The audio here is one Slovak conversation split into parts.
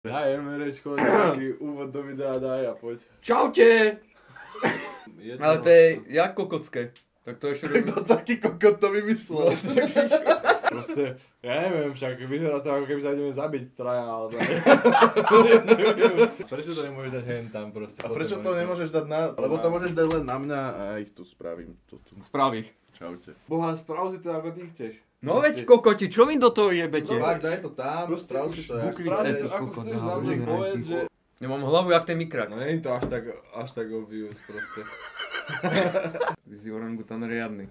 Daj emerečko, taký úvod do videa daj a poď. Čaute! Ale to je jak kokocké. Tak to ešte robím. Kto taký kokot to vymyslel? Proste, ja neviem, však vyzerá to ako keby sa ideme zabiť traja, ale... Prečo to nemôžeš dať hen tam proste? A prečo to nemôžeš dať na... Lebo to môžeš dať len na mňa a ja ich tu spravím. Sprav ich. Čaute. Boha, sprav si to ako ty chceš. No veď kokoti, čo mi do toho jebete? No tak, daj to tam, Proste sprav si to jak bukli Sprav si Chceš, to chceš. ako kokot, chceš, no, naozaj vyhraj povedz, si. že... Ja mám hlavu jak ten mikrák. No nie je to až tak obvious proste. Ty si orangutan riadny.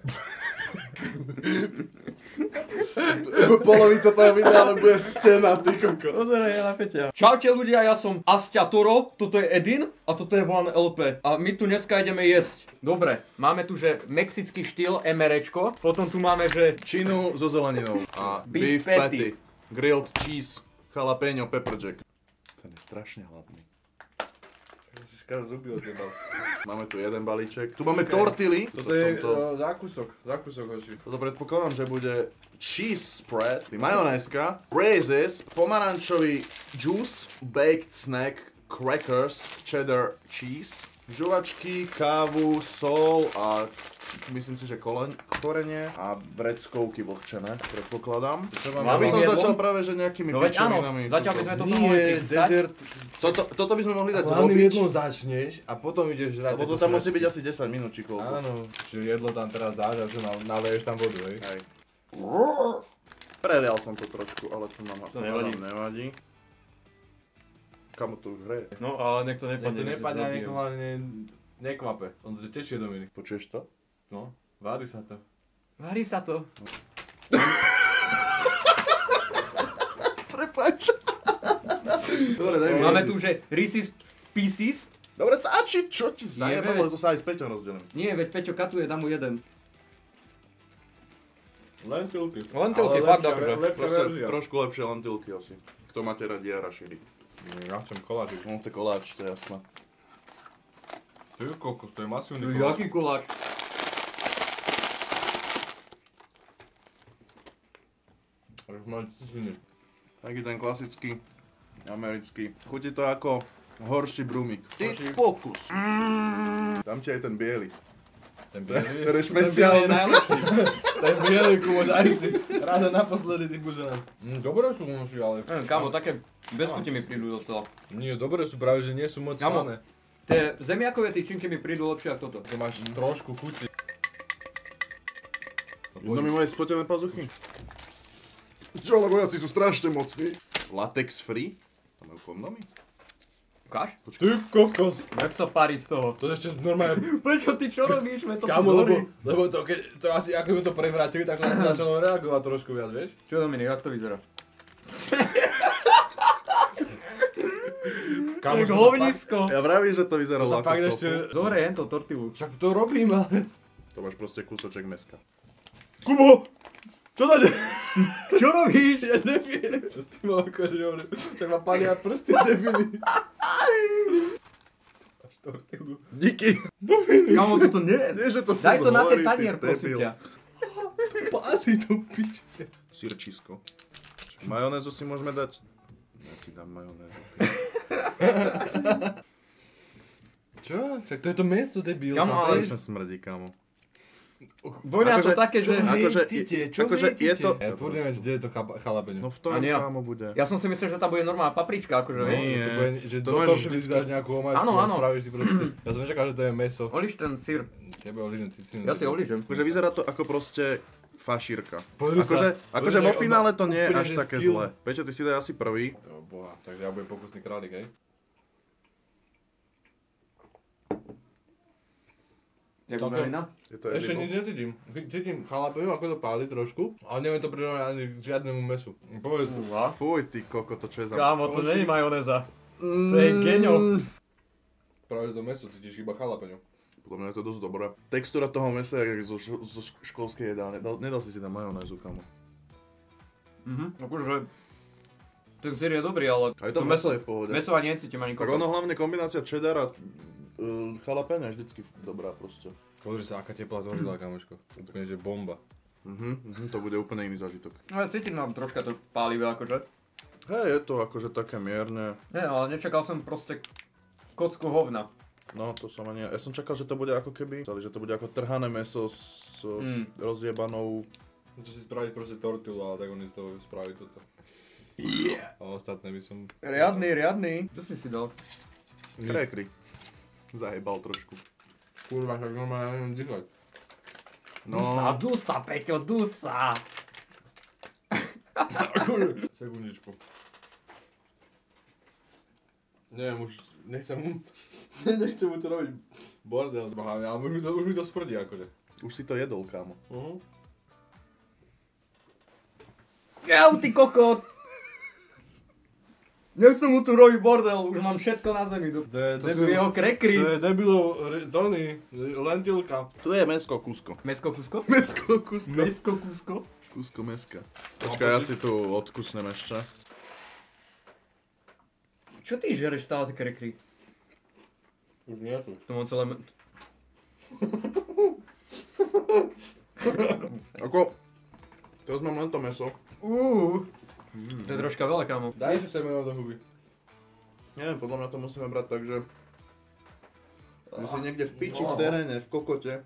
Polovica toho videa, ale bude stena, ty kokot. Pozeraj, ja na Peťa. Čaute ľudia, ja som Astia Toro, toto je Edin a toto je One LP. A my tu dneska ideme jesť. Dobre, máme tu, že mexický štýl emerečko, potom tu máme, že Činu so zeleninou a Beef beef patty. patty, grilled cheese, jalapeno, pepper jack. Ten je strašne hladný. Škára zuby od teba. Máme tu jeden balíček. Tu máme tortily. Toto je zákusok hoši. Toto predpokladám, že bude cheese spread, majonézka, raisins, pomarančový juice, baked snack, crackers, cheddar cheese, žuvačky, kávu, sol a myslím si, že korenie a vreckovky vlhčené, predpokladám. Ja by som jedlo? začal práve, že nejakými no veď áno, pičovinami. zatiaľ by sme toto mohli Nie, pristať. dezert. Toto by sme mohli dať Hlavným robiť, jedlom začneš a potom ideš žrať. lebo to tam musí byť asi 10 minút či koľko. Áno, že jedlo tam teraz dáš a čo naleješ tam vodu, hej. Hej. Prelial som to trošku, ale to nám To nevadí. nevadí. Kamo to už hreje. No ale nech to Nech nepadne. to nech nepadne a zabijem. nech to hlavne nekvape. On to tešie, Dominik. Počuješ to? No, vári sa to. Varí sa to. Prepáč. Dobre, daj mi. Máme tu, že Reese's Pieces. Dobre, a čo ti zajebalo, veď. to sa aj s Peťom rozdelím. Nie, veď Peťo katuje, dám mu jeden. Lentilky. Lentilky, Ale fakt lepšia- akože. Lepšia Proste verzia. trošku lepšie lentilky asi. Kto máte radi jara šíri. Ja chcem koláčik. On chce koláč, to je jasné. To je kokos, to je masívny No, koláč. jaký koláč? Už mám ciciny. Taký ten klasický, americký. Chutí to ako horší brumik. Ty Horší. pokus. Dám ti aj ten biely. Ten bielý. Ten je Ten je špeciálny. najlepší. Ten bielý kúvo, daj si. Raz a naposledy ty buzenem. Dobre sú moši, ale... Kámo, také bez chuti mi prídu docela. Nie, dobre sú práve, že nie sú moc Kámo. slané. Tie zemiakové tyčinky mi prídu lepšie ako toto. To máš trošku chuti. Jedno mi moje spotené pazuchy. Čo, ale vojaci sú strašne mocní. Latex free? To majú kondomy? Ukáž? Ty kokos. Jak sa parí z toho? To ešte normálne... Prečo ty čo robíš? Me to Kámo, horí. lebo to, keď to asi ako by to prevrátili, tak to asi začalo reagovať trošku viac, vieš? Čo Dominik, jak to vyzerá? Kámo, Tak som to hovnisko. Ja vravím, že to vyzerá To sa ako fakt tofu. ešte... Dobre, jen to tortilu. Však to robím, ale... To máš proste kúsoček meska. Kubo! Čo to je? Čo robíš? Ja neviem, čo s tým akože hovorím. Však ma palia prsty, debili. Máš tortilu. Díky. Kámo, toto nie. Nie, že to tu Daj to na ten zhorí, ty tanier, prosím debil. ťa. Páli to piče. Sirčisko. Majonézu si môžeme dať? Ja ti dám majonézu. Čo? Však to je to meso, debil. Kámo, ale- Strašne smrdí, kámo. Voňa to Akože- také, že... Čo akože je to- Ja furt neviem, kde je to chalapeňo. No v A tom, nie. kámo, bude. Ja som si myslel, že tam bude normálna paprička, akože, vieš. Nie. Že to bude, že To do máš tortily si vždycky. dáš nejakú omáčku Áno, a áno. spravíš si proste. Ja som nečakal, že to je meso. Oliš ten sír. Tebe oližem cicinu. Ja si oližem. Akože vyzerá to ako proste fašírka. Pozri sa. Akože Pozri, vo že finále on to nie je úplne, až že také skill. zlé. Peťo, ty si daj asi prvý. To boha, takže ja budem pokusný králik, hej? Jak Celkom- obrelina? Je to Ešte edible. nič necítim. Cítim chalapeňo, ako to páli trošku, ale neviem to prirovnať ani k žiadnemu mesu. Povedz. Uha. Fuj, ty koko, to čo je za... Kámo, to není majonéza. To je geňo. Práve že to meso cítiš iba chalapeňo. Podľa mňa je to dosť dobré. Textúra toho mesa je jak zo školskej jedálne. Nedal si tam majonézu, kamo. Akože... Ten sír je dobrý, ale Aj to meso je v pohode. meso ani necítim ani Tak kokot. ono hlavne kombinácia cheddar a jalapeno je vždycky dobrá proste. Pozri sa, aká teplá tvorila, kamoško. Úplne, že bomba. To bude úplne iný zážitok. Ale cítim tam troška to pálivé, akože. Hej, je to akože také mierne. Nie, ale nečakal som proste kocku hovna. No, to som ani... Ja som čakal, že to bude ako keby... Že to bude ako trhané mäso s rozjebanou... Chceš si spraviť proste tortilu, ale tak oni to spraví toto. A ostatné by som... Riadny. Čo si dal? Krekry. Zajebal trošku. Kurva, však normálne neviem dýchať. No, Dusa, Peťo, dusa. Sekundičku. Neviem, už nechcem mu to robiť bordel, ale už mi to smrdí akože. už si to jedol, kámo. Jau, ty kokot! Nechcem mu tu robiť bordel, už mám všetko na zemi. To sú jeho krekry. To je debilov, Tony, lentilka. Tu je mesko kusko. Mesko kusko? Mesko kusko. Mesko kusko? Kusko meska. Počkaj, ja si tu odkusnem ešte. Čo ty žereš stále tie krekry? Už nie sú. To mám celé... Ako... Teraz mám len to meso. To je troška veľa, kámo. Daj si semeno do huby. Neviem, podľa mňa to musíme brať tak, že... si niekde v piči, v teréne, v kokote.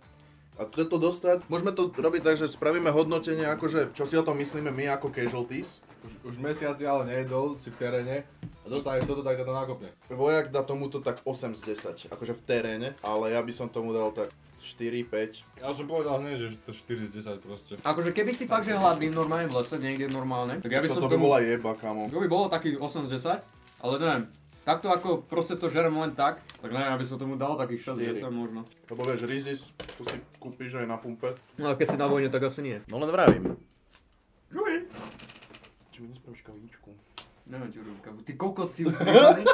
A to dostať, môžeme to robiť tak, že spravíme hodnotenie, akože čo si o tom myslíme my ako casualties. Už mesiaci ale nejedol, si v teréne a dostaneš toto, tak ťa to nakopne. Vojak dá tomuto tak 8 z 10, akože v teréne, ale ja by som tomu dal tak 4, 5. Ja som povedal hneď, že to 4 z 10 proste. Akože keby si fakt, že hladný normálne v lese, niekde normálne, tak ja by som Toto by tomu... bola jeba, kamo. To by bolo taký 8 z 10, ale neviem. Takto ako proste to žerem len tak neviem, aby som tomu dal takých 6 z 10 možno. Lebo vieš, rizis, to si kúpiš aj na pumpe. No a keď si na vojne, tak asi nie. No len vravím. Žuj! Či mi nespravíš kavičku? Neviem ti urobiť kavu. Ty kokot si uprianý.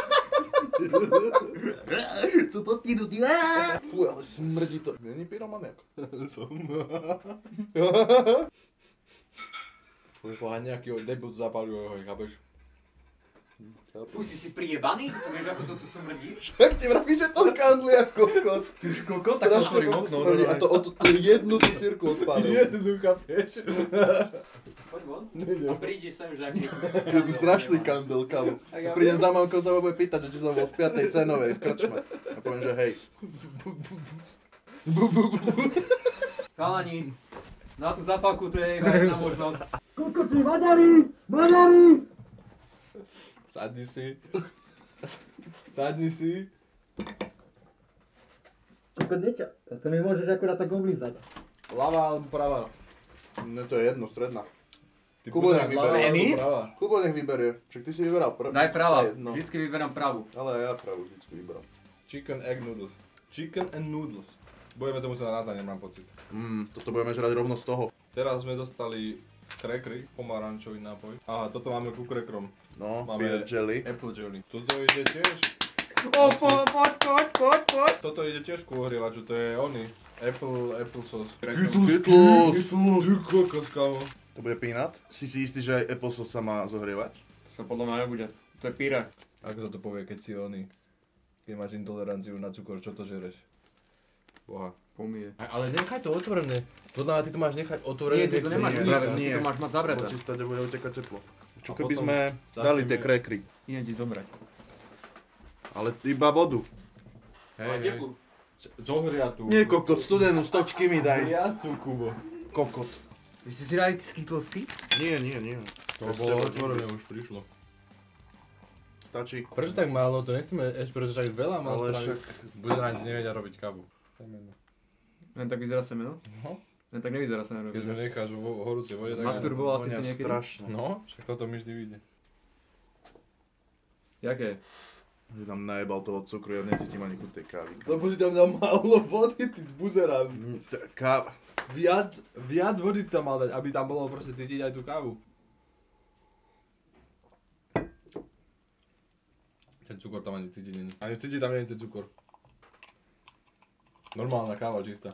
Sú postihnutí. Fuj, ale smrdí to. Není pyromaniak. Som. Pohľad nejaký debil zapálil ho, chápeš? Fuj, ty si prijebaný? To vieš, ako to tu smrdí? Tak ti vravíš, že to kandli ako kokot. Ty už kokot, tak otvorím okno. A to jednu tú sirku odpálil. Jednu, chápeš? Poď von. A prídi sem, že aký... Je to strašný kandel, kamo. Prídem za mamkou, sa ma bude pýtať, že či som bol v 5. cenovej v krčme. A poviem, že hej. Chalani, na tú zapálku to je iba jedna možnosť. Kokoti, maďari! Sadni si. Sadni si. Kokot, niečo, to mi môžeš akurát tak oblízať. Lava alebo prava? No to je jedno, stredná. Ty Kubo pozeraj, nech lava vyberie. alebo Penis? prava? Kubo nech vyberie. Však ty si vyberal Daj prava, No. vždycky vyberám pravú. Ale ja pravú vždycky vyberal. Chicken egg noodles. Chicken and noodles. Budeme to musieť na nemám pocit. Toto budeme žrať rovno z toho. Teraz sme dostali krekry, pomarančový nápoj. Aha, toto máme ku krekrom. No, Máme beer jelly. Apple jelly. Toto ide tiež. Poď. Toto ide tiež ku ohrievaču, to je oný. Apple sauce. Skittles. Ty kokos, kámo. To bude peanut. Si istý, že aj apple sauce sa má zohrievať? To sa podľa mňa nebude. To je píre. Ako sa to povie, keď si oný. Keď máš intoleranciu na cukor, čo to žereš? Boha. Pomie. Ale nechaj to otvorené. Podľa mňa ty to máš nechať otvorené. Nie, ty to nemáš nie, práve, nie. ty to máš mať zavreté. Lebo ti stade bude utekať teplo. Čo A keby potom sme dali tie zasieme- krekry? Idem ti zobrať. Ale iba vodu. Ale teplú. Zohriatú. Nie kokot, studenú, stočky mi daj. Viacu, Kubo. Kokot. Vy ste si dali skitlosky? Nie. To bolo otvorené, už prišlo. Stačí. Prečo tak málo? To nechceme espresso, však veľa mal Ale spraviť. Buzeránci nevedia robiť kávu. Semeno. Len tak vyzerá semeno? No. Len tak nevyzerá semeno. Keď ho necháš vo horúcej vode, tak... Masturboval si si Vonia niekedy? strašne. No, však toto mi vždy vyjde. Jaké? Si tam najebal toho cukru, ja necítim ani chuť tej kávy. Lebo si tam dal málo vody, ty buzerán. Káva. Viac vody si tam mal dať, aby tam bolo proste cítiť aj tú kávu. Ten cukor tam ani cítiť nie. Ani cítiť tam nie je ten cukor. Normálna káva, čistá.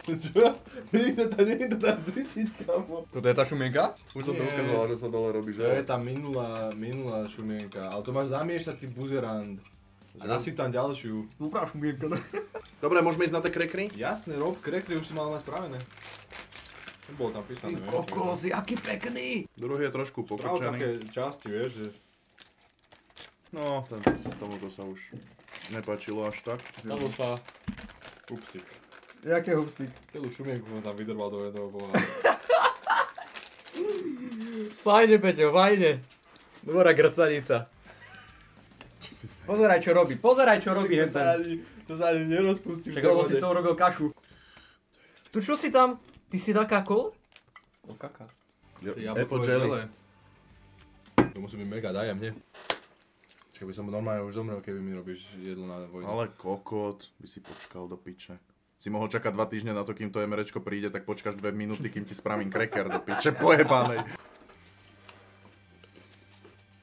Čo? Nie je to tam cítiť, kámo. Toto je tá šumienka? Už som to Nie. ukázala, že sa dole robí, To je že? tá minulá šumienka, ale to máš zamiešať ty buzerant. A nasyp tam ďalšiu. Uprav šumienka. Dobre, môžeme ísť na tie krekry? Jasné, rob krekry, už si mal mať spravené. Bolo tam písané, Ty kokos, aký pekný. Druhý je trošku Práve pokočený. také časti, vieš, že... No, tomuto sa už nepáčilo až tak. Stalo sa... Upsik. Jaké hupsík? Celú šumienku som tam vydrbal do jedného boha. Fajne, Peťo, fajne. Dobrá grcanica. Pozeraj, čo robí henten. To sa ani nerozpustí v Však tej lebo si vode. z toho robil kašu. Tu čo si tam? Ty si nakákol? O kaká. Apple jelly. To musí byť mega, daj mne. Čiže by som normálne už zomrel, keby mi robíš jedlo na vojnu. Ale kokot, by si počkal do piče. Si mohol čakať 2 týždne na to, kým to emerečko príde, tak počkáš 2 minúty, kým ti spravím cracker do piče, pojebanej.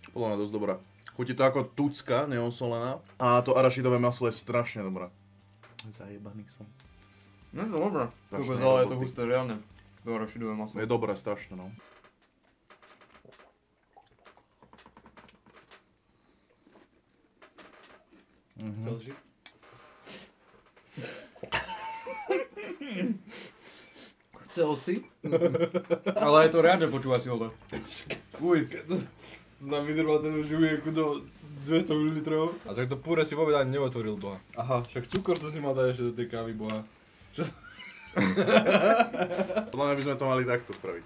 Podľa mňa dosť dobrá. Chutí to ako tucka, neosolená. A to arašidové maslo je strašne dobré. Zajebaný som. No to dobré. Strašné Ale je to roboty. husté, reálne. To arašidové maslo. Je dobré, strašne no. Chcel si? Chcel si? Ale je to riadne, počúvaj si ho to. Uj, to nám vydrbal ten žuvienku do 200 ml. A však to púre si vôbec ani neotvoril, boha. Aha, však cukor to si mal dať ešte do tej kávy, boha. Podľa mňa by sme to mali takto spraviť.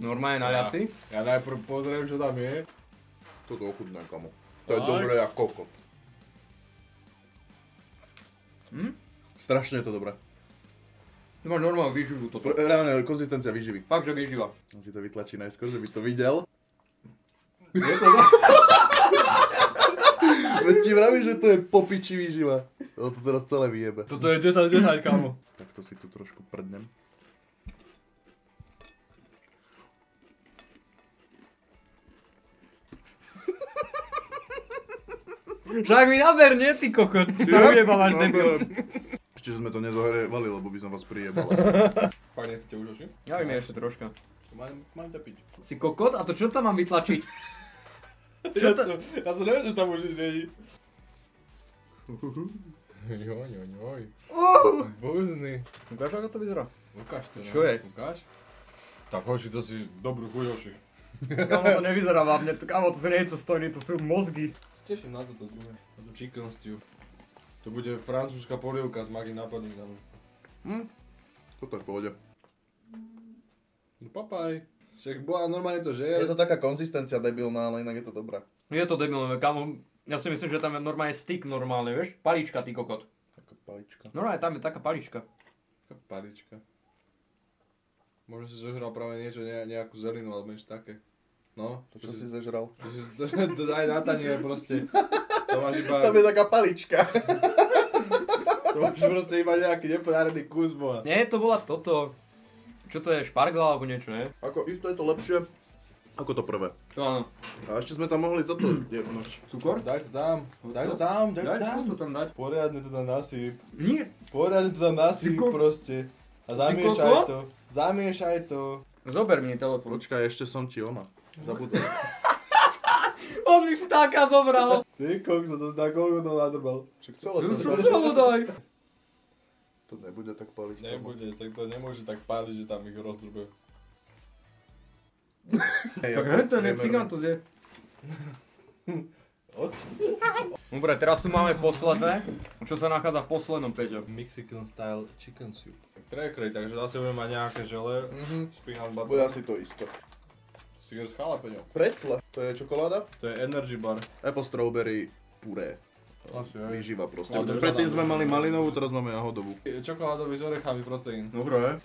Normálne naliať si? Ja najprv pozriem, čo tam je. Toto ochutné, kamo. To je Tak. dobré ako kokot. Strašne je to dobré. Ty máš normálnu výživu toto. Reálne konzistencia výživy. Fakt, že výživa. On si to vytlačí najskôr, že by to videl. Je to Veď ti vraví, že to je popiči výživa. To teraz celé vyjebe. Toto je 10-10, kámo. Tak to si tu trošku prdnem. Však mi naber, nie ty kokot. Ty sa ujebávaš, debil. Ešte sme to nezohrevali, lebo by som vás prijebal. Fakt nechcete už oši? Ja viem ešte troška. Mám ťa piť. Si kokot? A to čo tam mám vytlačiť? Ja som nevedel, že tam môžeš není. Joj. Buzný. Ukáž, ako to vyzerá? Ukáž to, no. Čo je? Ukáž. Tak hoši, to si dobrú chuť, hoši. Kámo, to nevyzerá vábne. Kámo, to sa nie je co stojný, to sú mozgy. Teším na toto druhé, na tú chicken stew. To bude francúzska polievka s Maggi napadningami. Toto je v pohode. No papaj. Však bola normálne to Je žer. to taká konzistencia debilná, ale inak je to dobré. Je to debilné, kámo. Ja si myslím, že tam je normálne stick normálne, vieš? Palička, ty kokot. Taká palička. Normálne tam je taká palička. Taká palička. Možno si zožral práve niečo, nejakú zelinu alebo niečo také. No, To čo si zežral? to daj na tanier proste. To máš iba, Tam je taká palička. to máš proste iba nejaký nepodarený kus boha. Nie, to bola toto. Čo to je, špargla alebo niečo, nie? Ako isto je to lepšie ako to prvé. To áno. A ešte sme tam mohli toto jebnúť. Cukor? Daj to tam, daj to tam, daj to tam. skús to tam dať. Poriadne to tam nasyp. Nie. Poriadne to tam nasyp Ty ko- proste. A Ty zamiešaj koko? to. Zamiešaj to. Zober mi telefón. Počkaj, ešte som ti ona. Zabudol. On mi vtáka zobral. Ty kokso, to zná koľko to nadrbal. Však celé No to čo zrazu- znovu daj? To nebude tak paliť. Nebude, tak to nemôže tak páliť, že tam ich rozdrbe. Hej, Tak ako hej, ten je priemerné. cigán to zje. Oc? Dobre, teraz tu máme posledné. Čo sa nachádza v poslednom, Peťo? Mexican style chicken soup. Crackry, takže zase budeme mať nejaké žele. Spinal butter. Bude asi to isto. Cigar s jalapeňou. Precle. To je čokoláda? To je energy bar. Apple strawberry puré. Asi aj. Výživa proste. Ale to Predtým zadám. sme mali malinovú, teraz máme jahodovú. Čokoládový s orechami proteín. Dobre.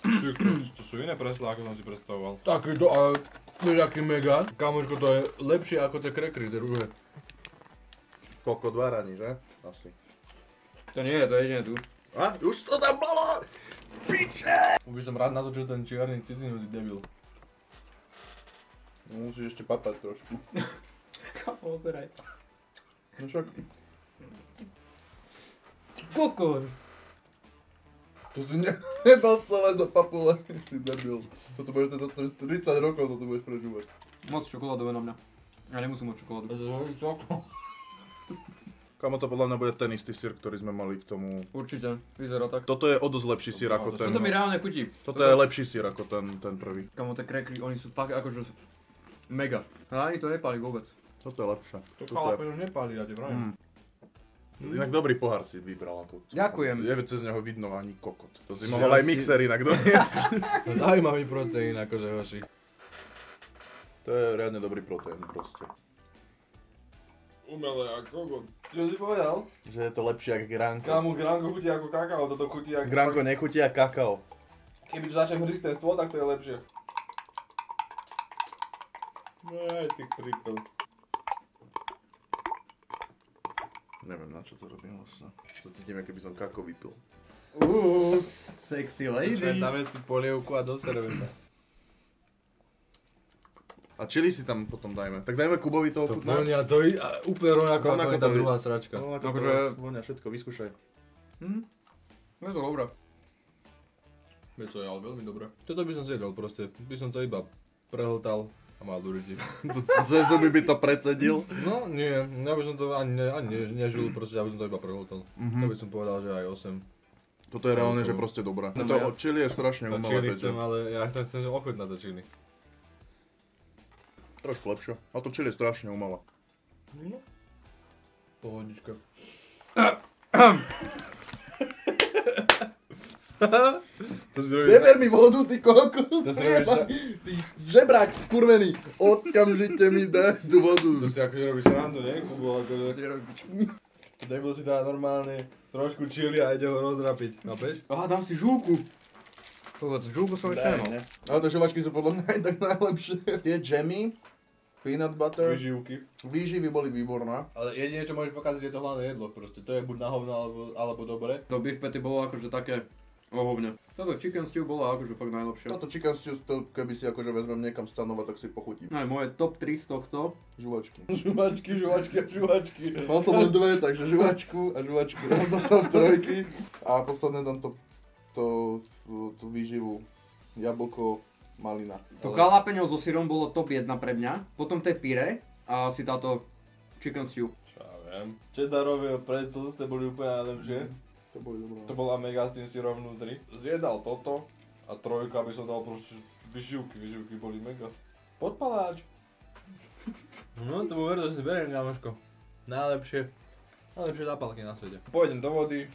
To sú iné preslá, ako som si predstavoval. Taký to, ale to je taký mega. Kamoško, to je lepšie ako tie crackry, tie rúže. Koko dvárani, že? Asi. To nie je, to je jediné tu. A? Už to tam bolo! Už by som rád natočil ten čierny cicinutý debil. No, musíš ešte papať trošku. Kámo, ozeraj. No však. Kokos. To si nedal celé do papule. Si debil. Toto budeš 30 rokov, toto budeš prežúvať. Moc čokoládové na mňa. Ja nemusím moc čokoládu. Kamo, to podľa mňa bude ten istý syr, ktorý sme mali k tomu. Určite, vyzerá tak. Toto je o dosť lepší syr ako ten. Toto mi reálne chutí. Toto je lepší syr ako ten prvý. Kamo, tie crackly, oni sú fakt akože mega. A ani to nepálí vôbec. Toto je lepšie. To chalapeno nepálí, ja ti vravím. Inak dobrý pohár si vybral. Ako. Ďakujem. Je cez neho vidno ani kokot. To si mohol aj mixer inak doniesť. Zaujímavý proteín, akože hoši. To je riadne dobrý proteín proste. Umelé ako kokot. Čo si povedal? Že je to lepšie ako gránko. Kámo, gránko chutí ako kakao, toto chutí ako... Gránko nechutí ako kakao. Keby to začnem hrísť ten stôl, tak to je lepšie. Aj ty krikol. Neviem, na čo to robím vlastne. Sa cítim, keby som kakao vypil. Sexy lady. Dáme si polievku a doserve sa. A čili si tam potom dajme. Tak dajme Kubovi toho To chutnáč. vonia to úplne rovnako Rovnako ako je to tá druhá sračka. Akože- Vonia všetko, vyskúšaj. Je to dobré. Vieš čo, ale veľmi dobré. Toto by som zjedol proste. By som to iba prehltal a mal do ryti. Ze zuby by to predsedil. No nie, ja by som to ani nežul, proste ja by som to iba prehltal. To by som povedal, že aj 8. Toto je reálne, že proste dobré. To od chili je strašne To umelé, čili Peťo. chcem, ale ja to chcem ochutnať to čili. Trošku lepšie. A to čili je strašne umelé. No. Pohodička. To si robíš... Neber mi vodu, ty kokos! To si robíš sa... Ty žebrák skurvený! Okamžite mi daj tú vodu. To si akože robíš srandu, nie? Kubo, akože... Debil si dá normálne trošku chili a ide ho rozrapiť, chápeš? Aha, dám si žúlku. Kokot, žúlku som ešte nemal. Ale tie žuvačky sú podľa mňa aj tak najlepšie. Tie džemy, peanut butter, Vyživky. výživy boli výborné. Ale jedine, čo môžeš pokaziť, je to hlavné jedlo proste. To je buď na hovno, alebo dobre. To beef patty bolo akože také ohovne. Toto chicken stew bolo akože fakt najlepšie. Toto chicken stew, keby si akože vezmem niekam stanovať, tak si pochutím. Aj moje top 3 z tohto. Žuvačky. Žuvačky. Mal som len dve, takže žuvačku a žuvačku. Dám to top trojky. A posledné dám tú výživu. Jablko, malina. To jalapeňo so syrom bolo top 1 pre mňa. Potom tie pire a asi táto chicken stew. Čo ja viem. Cheddarové predsluste boli úplne najlepšie. To boli dobré. To bola mega s tým syrom vnútri. Zjedal toto a trojka by som dal proste vyživky boli mega. Podpaláč. No to bol verdo, že si beriem, kamoško. Najlepšie zápalky na svete. Pôjdem do vody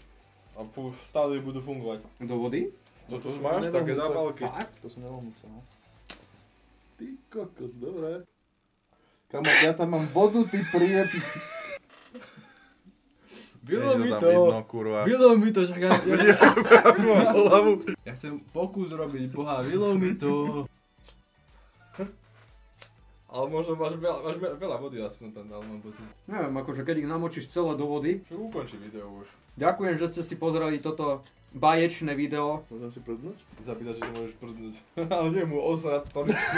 a stále budú fungovať. Do vody? Toto máš také zápalky. Fakt? To som nemohúca, no. Ty kokos, dobré. Kamo, ja tam mám vodu, ty priep. Bylo mi to. Vidno, kurva. Bylo mi to, však ja chcem pokus robiť, boha, bylo mi to. Ale možno máš veľa vody, asi som tam dal, mám pocit. Neviem, akože keď ich namočíš celé do vody. Čo ukončí video už. Ďakujem, že ste si pozreli toto baječné video. Môžem si prdnúť? Zapýtať, či môžeš prdnúť. Ale nie mu osrať stoličku.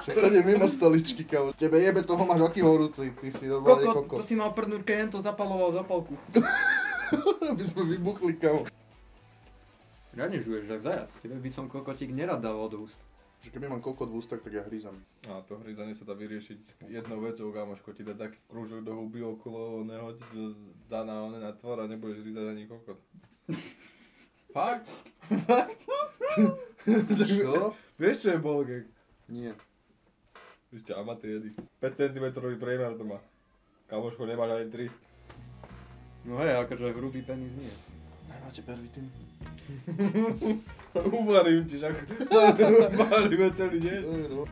Však sedem mimo stoličky, kamo. Tebe jebe, toho máš aký horúci, ty si normálne Kokot, to kokos. si mal prdnúť, keď jen to zapaloval zapalku. Aby sme vybuchli, kamo. Ja nežuješ, jak zajac. Tebe by som kokotík nerad dával do úst. Že keby mám kokot v ústach, tak ja hrízam. A to hryzanie sa dá vyriešiť jednou vecou, kamoško, ti dá taký krúžok do huby okolo oného, ti to dá na tvor a nebudeš hryzať ani kokot. Fakt? Čo? Vieš, čo je ballgag? Nie. Vy ste amatéri. 5 cm priemer to má. Kamoško, nemáš ani 3. No hej, akože hrubý penis nie. Máte pervitín? Uvarím ti, však varíme celý deň. No.